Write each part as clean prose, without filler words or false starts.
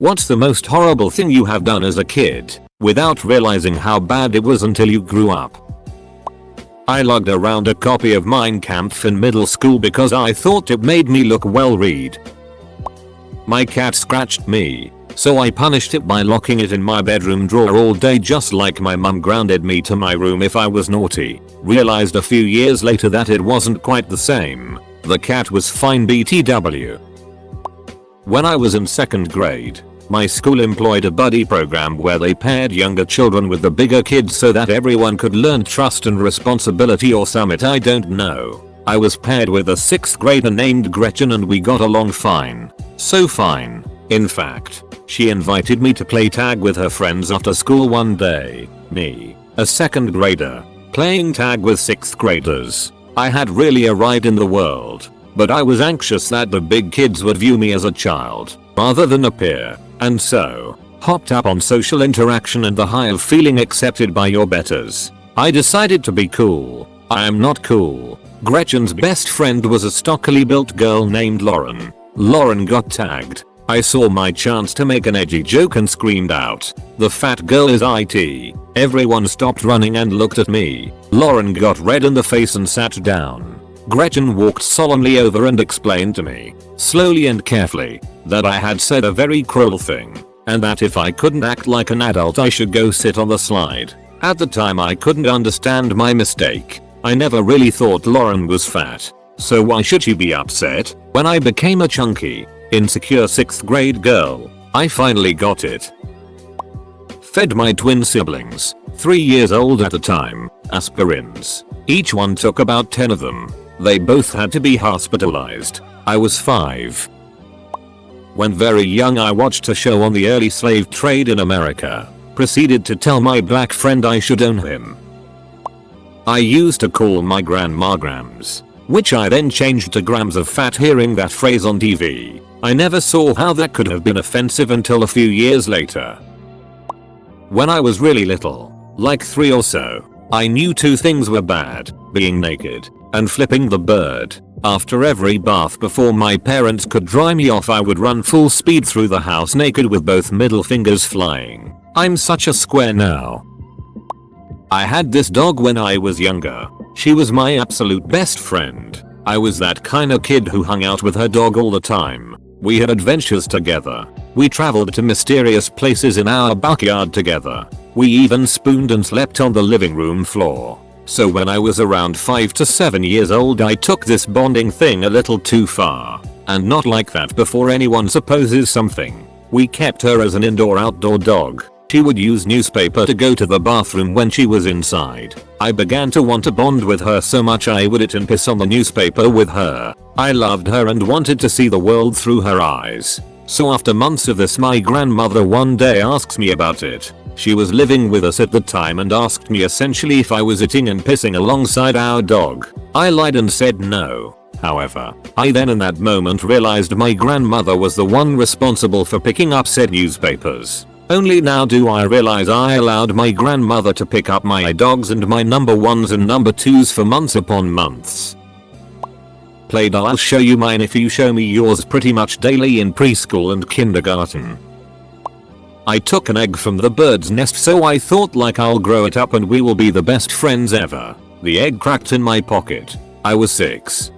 What's the most horrible thing you have done as a kid, without realizing how bad it was until you grew up? I lugged around a copy of Mein Kampf in middle school because I thought it made me look well read. My cat scratched me, so I punished it by locking it in my bedroom drawer all day, just like my mum grounded me to my room if I was naughty. Realized a few years later that it wasn't quite the same. The cat was fine BTW. When I was in 2nd grade, my school employed a buddy program where they paired younger children with the bigger kids so that everyone could learn trust and responsibility or summit, I don't know. I was paired with a 6th grader named Gretchen and we got along fine. So fine. In fact, she invited me to play tag with her friends after school one day. Me, a 2nd grader, playing tag with 6th graders. I had really arrived in the world, but I was anxious that the big kids would view me as a child, rather than a peer, and so, hopped up on social interaction and the high of feeling accepted by your betters. I decided to be cool. I am not cool. Gretchen's best friend was a stockily built girl named Lauren. Lauren got tagged. I saw my chance to make an edgy joke and screamed out, "The fat girl is IT." Everyone stopped running and looked at me. Lauren got red in the face and sat down. Gretchen walked solemnly over and explained to me, slowly and carefully, that I had said a very cruel thing, and that if I couldn't act like an adult I should go sit on the slide. At the time I couldn't understand my mistake. I never really thought Lauren was fat, so why should she be upset? When I became a chunky, insecure 6th grade girl, I finally got it. Fed my twin siblings, 3 years old at the time, aspirins. Each one took about 10 of them. They both had to be hospitalized. I was 5. When very young I watched a show on the early slave trade in America. Proceeded to tell my black friend I should own him. I used to call my grandma grams, which I then changed to grams of fat hearing that phrase on TV. I never saw how that could have been offensive until a few years later. When I was really little, like 3 or so, I knew 2 things were bad, being naked and flipping the bird. After every bath before my parents could dry me off I would run full speed through the house naked with both middle fingers flying. I'm such a square now. I had this dog when I was younger. She was my absolute best friend. I was that kinda kid who hung out with her dog all the time. We had adventures together. We traveled to mysterious places in our backyard together. We even spooned and slept on the living room floor. So when I was around 5 to 7 years old I took this bonding thing a little too far. And not like that before anyone supposes something. We kept her as an indoor-outdoor dog. She would use newspaper to go to the bathroom when she was inside. I began to want to bond with her so much I would eat and piss on the newspaper with her. I loved her and wanted to see the world through her eyes. So after months of this my grandmother one day asks me about it. She was living with us at the time and asked me essentially if I was eating and pissing alongside our dog. I lied and said no. However, I then in that moment realized my grandmother was the one responsible for picking up said newspapers. Only now do I realize I allowed my grandmother to pick up my dogs and my number 1s and number 2s for months upon months. Played I'll show you mine if you show me yours pretty much daily in preschool and kindergarten. I took an egg from the bird's nest so I thought like I'll grow it up and we will be the best friends ever. The egg cracked in my pocket. I was 6.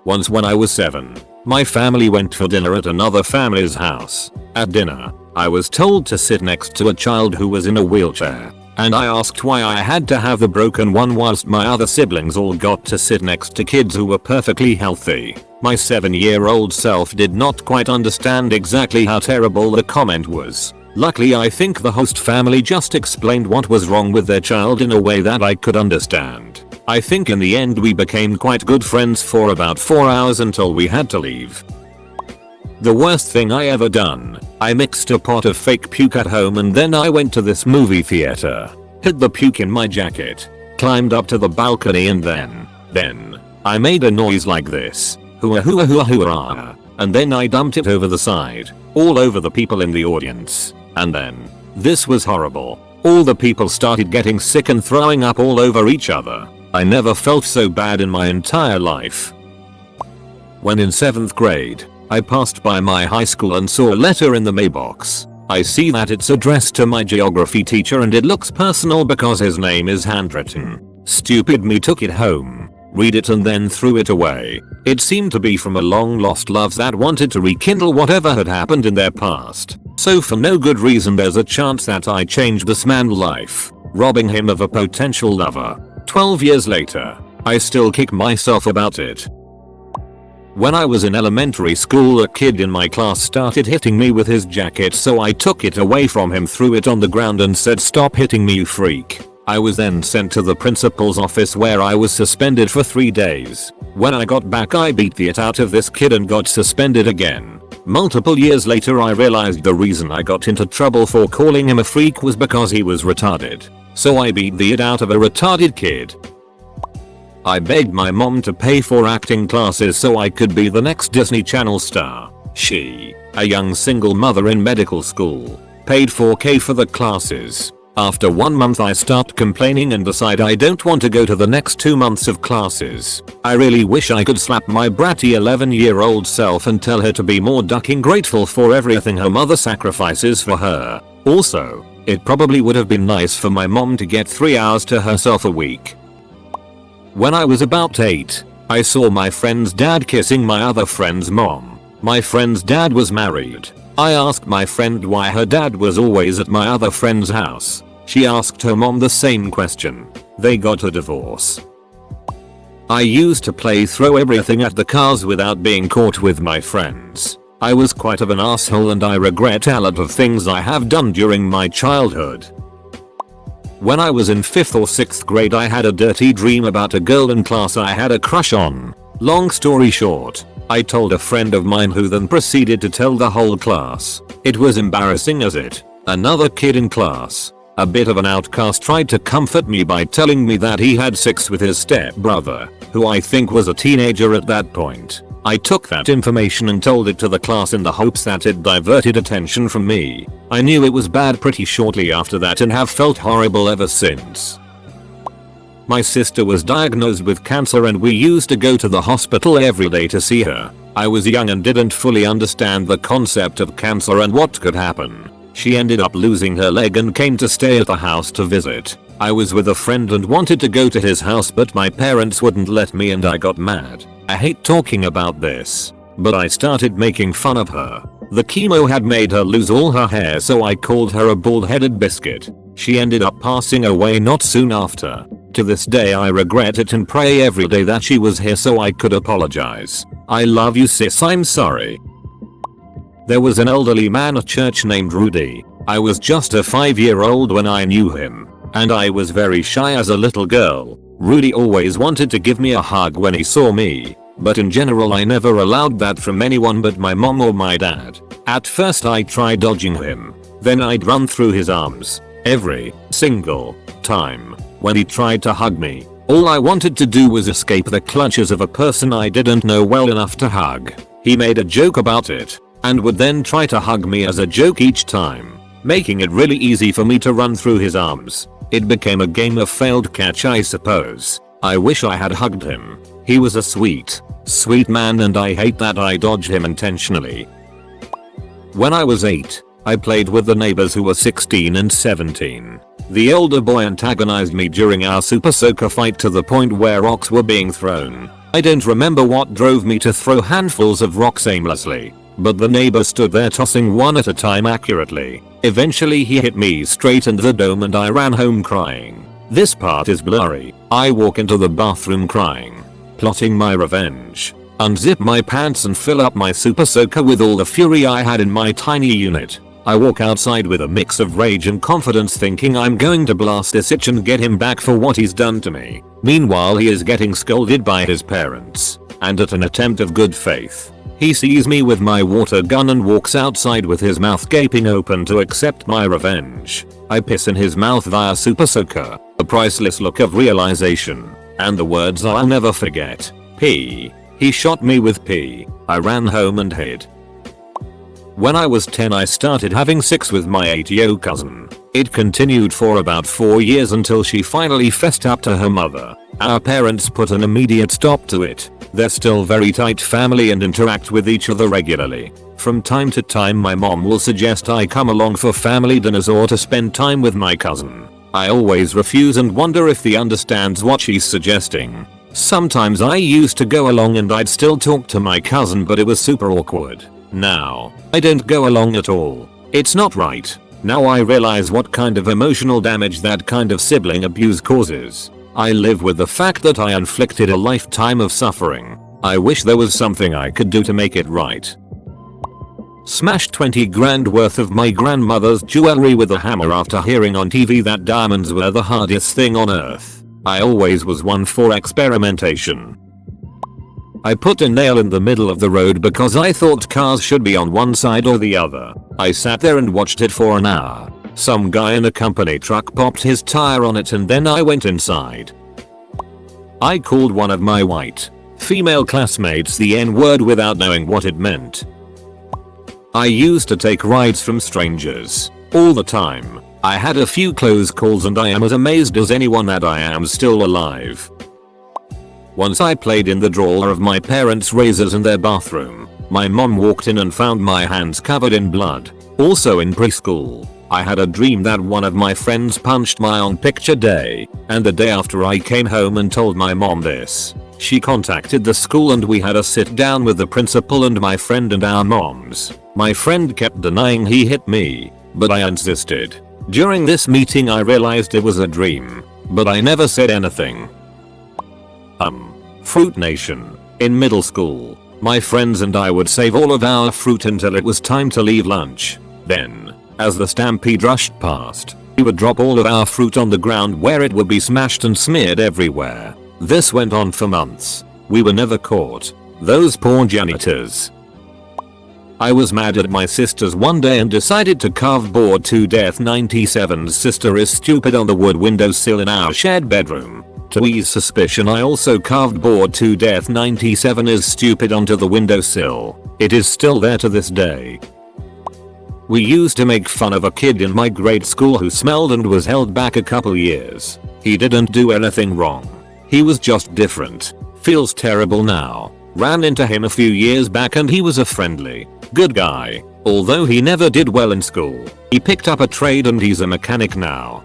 Once when I was 7, my family went for dinner at another family's house. At dinner, I was told to sit next to a child who was in a wheelchair, and I asked why I had to have the broken one whilst my other siblings all got to sit next to kids who were perfectly healthy. My 7-year-old self did not quite understand exactly how terrible the comment was. Luckily I think the host family just explained what was wrong with their child in a way that I could understand. I think in the end we became quite good friends for about 4 hours until we had to leave. The worst thing I ever done, I mixed a pot of fake puke at home and then I went to this movie theater, hid the puke in my jacket, climbed up to the balcony and then, I made a noise like this, hooah hooah hooah hooah, and then I dumped it over the side, all over the people in the audience, and then, this was horrible, all the people started getting sick and throwing up all over each other. I never felt so bad in my entire life. When in 7th grade, I passed by my high school and saw a letter in the mailbox. I see that it's addressed to my geography teacher and it looks personal because his name is handwritten. Stupid me took it home, read it and then threw it away. It seemed to be from a long lost love that wanted to rekindle whatever had happened in their past. So for no good reason there's a chance that I changed this man's life, robbing him of a potential lover. 12 years later, I still kick myself about it. When I was in elementary school, a kid in my class started hitting me with his jacket, so I took it away from him, threw it on the ground and said, "Stop hitting me, you freak." I was then sent to the principal's office where I was suspended for 3 days. When I got back I beat the shit out of this kid and got suspended again. Multiple years later I realized the reason I got into trouble for calling him a freak was because he was retarded. So I beat the shit out of a retarded kid. I begged my mom to pay for acting classes so I could be the next Disney Channel star. She, a young single mother in medical school, paid $4,000 for the classes. After 1 month I stopped complaining and decided I don't want to go to the next 2 months of classes. I really wish I could slap my bratty 11-year-old self and tell her to be more ducking grateful for everything her mother sacrifices for her. Also, it probably would have been nice for my mom to get 3 hours to herself a week. When I was about 8, I saw my friend's dad kissing my other friend's mom. My friend's dad was married. I asked my friend why her dad was always at my other friend's house. She asked her mom the same question. They got a divorce. I used to play throw everything at the cars without being caught with my friends. I was quite of an asshole and I regret a lot of things I have done during my childhood. When I was in 5th or 6th grade I had a dirty dream about a girl in class I had a crush on. Long story short, I told a friend of mine who then proceeded to tell the whole class. It was embarrassing as it. Another kid in class, a bit of an outcast, tried to comfort me by telling me that he had sex with his stepbrother, who I think was a teenager at that point. I took that information and told it to the class in the hopes that it diverted attention from me. I knew it was bad pretty shortly after that and have felt horrible ever since. My sister was diagnosed with cancer and we used to go to the hospital every day to see her. I was young and didn't fully understand the concept of cancer and what could happen. She ended up losing her leg and came to stay at the house to visit. I was with a friend and wanted to go to his house but my parents wouldn't let me and I got mad. I hate talking about this, but I started making fun of her. The chemo had made her lose all her hair, so I called her a bald-headed biscuit. She ended up passing away not soon after. To this day I regret it and pray every day that she was here so I could apologize. I love you sis, I'm sorry. There was an elderly man at church named Rudy. I was just a 5-year-old when I knew him, and I was very shy as a little girl. Rudy always wanted to give me a hug when he saw me, but in general I never allowed that from anyone but my mom or my dad. At first I tried dodging him, then I'd run through his arms. Every single time when he tried to hug me, all I wanted to do was escape the clutches of a person I didn't know well enough to hug. He made a joke about it, and would then try to hug me as a joke each time, making it really easy for me to run through his arms. It became a game of failed catch, I suppose. I wish I had hugged him. He was a sweet man and I hate that I dodged him intentionally. When I was 8, I played with the neighbors who were 16 and 17. The older boy antagonized me during our Super Soaker fight to the point where rocks were being thrown. I don't remember what drove me to throw handfuls of rocks aimlessly, but the neighbor stood there tossing one at a time accurately. Eventually he hit me straight in the dome and I ran home crying. This part is blurry. I walk into the bathroom crying, plotting my revenge. Unzip my pants and fill up my Super Soaker with all the fury I had in my tiny unit. I walk outside with a mix of rage and confidence thinking I'm going to blast this itch and get him back for what he's done to me. Meanwhile he is getting scolded by his parents, and at an attempt of good faith, he sees me with my water gun and walks outside with his mouth gaping open to accept my revenge. I piss in his mouth via Super Soaker, a priceless look of realization, and the words I'll never forget. P. He shot me with P. I ran home and hid. When I was 10 I started having sex with my 8-year-old cousin. It continued for about 4 years until she finally fessed up to her mother. Our parents put an immediate stop to it. They're still very tight family and interact with each other regularly. From time to time my mom will suggest I come along for family dinners or to spend time with my cousin. I always refuse and wonder if he understands what she's suggesting. Sometimes I used to go along and I'd still talk to my cousin, but it was super awkward. Now, I don't go along at all. It's not right. Now I realize what kind of emotional damage that kind of sibling abuse causes. I live with the fact that I inflicted a lifetime of suffering. I wish there was something I could do to make it right. Smashed 20 grand worth of my grandmother's jewelry with a hammer after hearing on TV that diamonds were the hardest thing on earth. I always was one for experimentation. I put a nail in the middle of the road because I thought cars should be on one side or the other. I sat there and watched it for an hour. Some guy in a company truck popped his tire on it and then I went inside. I called one of my white female classmates the N-word without knowing what it meant. I used to take rides from strangers all the time. I had a few close calls and I am as amazed as anyone that I am still alive. Once I played in the drawer of my parents' razors in their bathroom. My mom walked in and found my hands covered in blood. Also in preschool, I had a dream that one of my friends punched my on picture day, and the day after I came home and told my mom this. She contacted the school and we had a sit down with the principal and my friend and our moms. My friend kept denying he hit me, but I insisted. During this meeting I realized it was a dream, but I never said anything. Fruit Nation. In middle school, my friends and I would save all of our fruit until it was time to leave lunch. Then, as the stampede rushed past, we would drop all of our fruit on the ground where it would be smashed and smeared everywhere. This went on for months. We were never caught. Those poor janitors. I was mad at my sisters one day and decided to carve bored to death 97's sister is stupid on the wood windowsill in our shared bedroom. To ease suspicion I also carved bored to death 97 is stupid onto the windowsill. It is still there to this day. We used to make fun of a kid in my grade school who smelled and was held back a couple years. He didn't do anything wrong. He was just different. Feels terrible now. Ran into him a few years back and he was a friendly, good guy. Although he never did well in school. He picked up a trade and he's a mechanic now.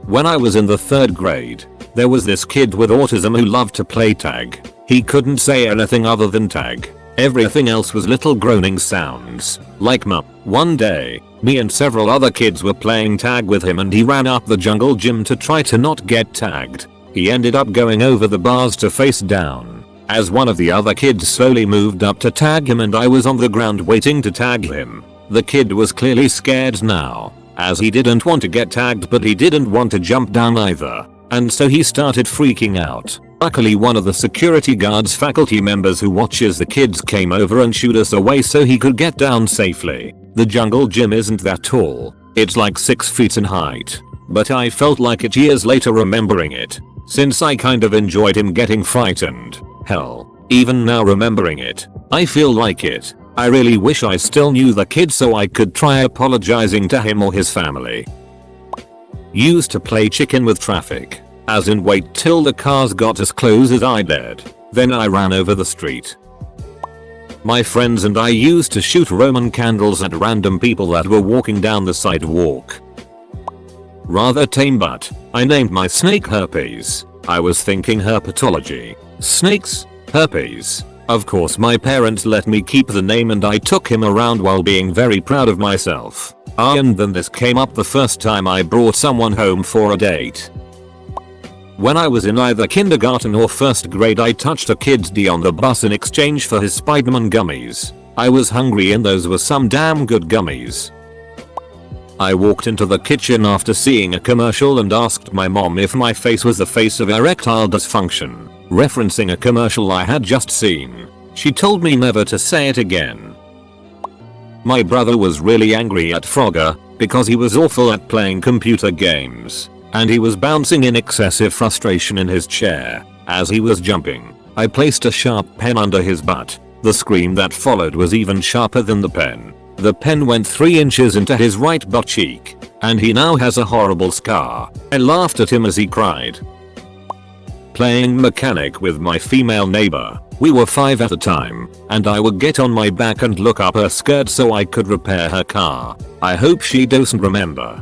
When I was in the 3rd grade, there was this kid with autism who loved to play tag. He couldn't say anything other than tag. Everything else was little groaning sounds, like "mup." One day, me and several other kids were playing tag with him and he ran up the jungle gym to try to not get tagged. He ended up going over the bars to face down. As one of the other kids slowly moved up to tag him and I was on the ground waiting to tag him. The kid was clearly scared now, as he didn't want to get tagged but he didn't want to jump down either. And so he started freaking out. Luckily one of the security guards faculty members who watches the kids came over and shooed us away so he could get down safely. The jungle gym isn't that tall. It's like 6 feet in height. But I felt like it years later remembering it, since I kind of enjoyed him getting frightened. Hell, even now remembering it, I feel like it. I really wish I still knew the kid so I could try apologizing to him or his family. Used to play chicken with traffic. As in wait till the cars got as close as I dared. Then I ran over the street. My friends and I used to shoot Roman candles at random people that were walking down the sidewalk. Rather tame, but I named my snake Herpes. I was thinking herpetology. Snakes? Herpes. Of course my parents let me keep the name and I took him around while being very proud of myself. And then this came up the first time I brought someone home for a date. When I was in either kindergarten or 1st grade I touched a kid's D on the bus in exchange for his Spiderman gummies. I was hungry and those were some damn good gummies. I walked into the kitchen after seeing a commercial and asked my mom if my face was the face of erectile dysfunction, referencing a commercial I had just seen. She told me never to say it again. My brother was really angry at Frogger because he was awful at playing computer games, and he was bouncing in excessive frustration in his chair as he was jumping. I placed a sharp pen under his butt. The scream that followed was even sharper than the pen. The pen went 3 inches into his right butt cheek, and he now has a horrible scar. I laughed at him as he cried. Playing mechanic with my female neighbor. We were 5 at the time, and I would get on my back and look up her skirt so I could repair her car. I hope she doesn't remember.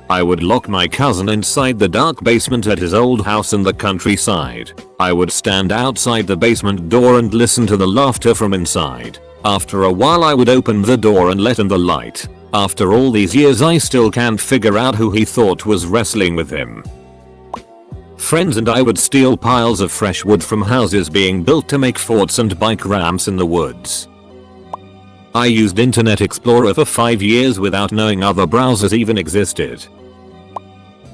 I would lock my cousin inside the dark basement at his old house in the countryside. I would stand outside the basement door and listen to the laughter from inside. After a while I would open the door and let in the light. After all these years I still can't figure out who he thought was wrestling with him. Friends and I would steal piles of fresh wood from houses being built to make forts and bike ramps in the woods. I used Internet Explorer for 5 years without knowing other browsers even existed.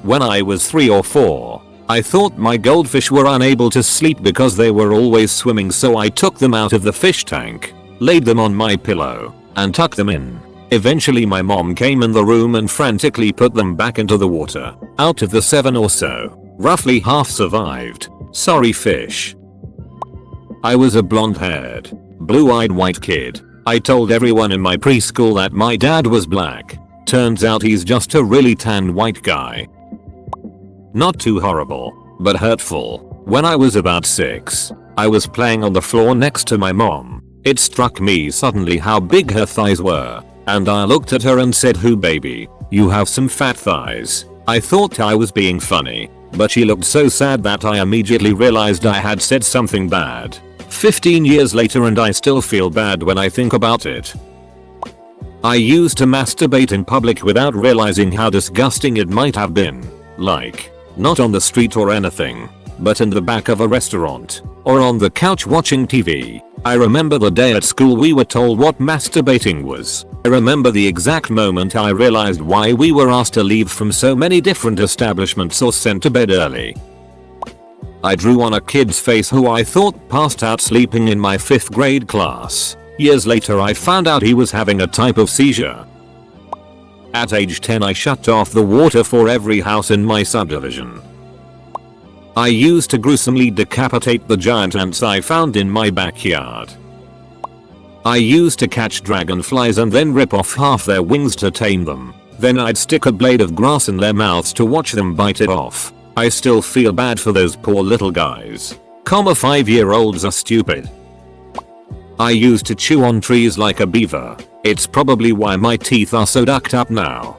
When I was 3 or 4, I thought my goldfish were unable to sleep because they were always swimming, so I took them out of the fish tank, laid them on my pillow, and tucked them in. Eventually my mom came in the room and frantically put them back into the water. Out of the 7 or so, roughly half survived. Sorry fish. I was a blonde-haired, blue-eyed white kid. I told everyone in my preschool that my dad was black. Turns out he's just a really tan white guy. Not too horrible, but hurtful. When I was about 6, I was playing on the floor next to my mom. It struck me suddenly how big her thighs were, and I looked at her and said, "Who baby, you have some fat thighs." I thought I was being funny, but she looked so sad that I immediately realized I had said something bad. 15 years later and I still feel bad when I think about it. I used to masturbate in public without realizing how disgusting it might have been. Like, not on the street or anything, but in the back of a restaurant, or on the couch watching TV. I remember the day at school we were told what masturbating was. I remember the exact moment I realized why we were asked to leave from so many different establishments or sent to bed early. I drew on a kid's face who I thought passed out sleeping in my 5th grade class. Years later I found out he was having a type of seizure. At age 10 I shut off the water for every house in my subdivision. I used to gruesomely decapitate the giant ants I found in my backyard. I used to catch dragonflies and then rip off half their wings to tame them. Then I'd stick a blade of grass in their mouths to watch them bite it off. I still feel bad for those poor little guys. 5-year-olds are stupid. I used to chew on trees like a beaver. It's probably why my teeth are so ducked up now.